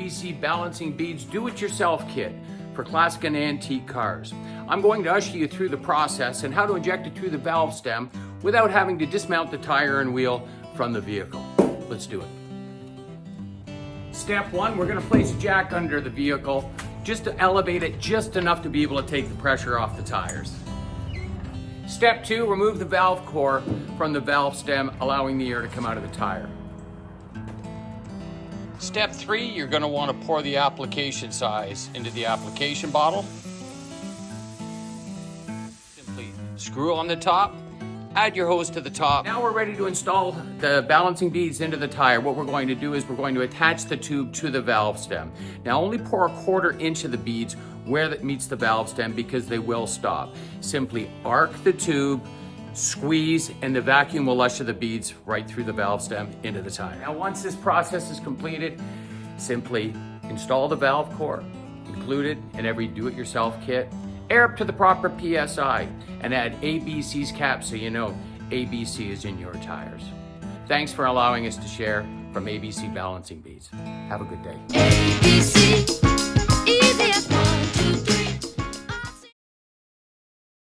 ABC Balancing Beads Do-It-Yourself Kit for classic and antique cars. I'm going to usher you through the process and how to inject it through the valve stem without having to dismount the tire and wheel from the vehicle. Let's do it. Step one, we're going to place a jack under the vehicle just to elevate it just enough to be able to take the pressure off the tires. Step two, remove the valve core from the valve stem, allowing the air to come out of the tire. Step three, you're going to want to pour the application size into the application bottle. Simply screw on the top, add your hose to the top. Now we're ready to install the balancing beads into the tire. What we're going to do is we're going to attach the tube to the valve stem. Now only pour 1/4 inch of the beads where that meets the valve stem because they will stop. Simply arc the tube, squeeze, and the vacuum will usher the beads right through the valve stem into the tire. Now once this process is completed, simply install the valve core, included in every do-it-yourself kit, air up to the proper PSI, and add ABC's cap so you know ABC is in your tires. Thanks for allowing us to share from ABC Balancing Beads. Have a good day. ABC, easy.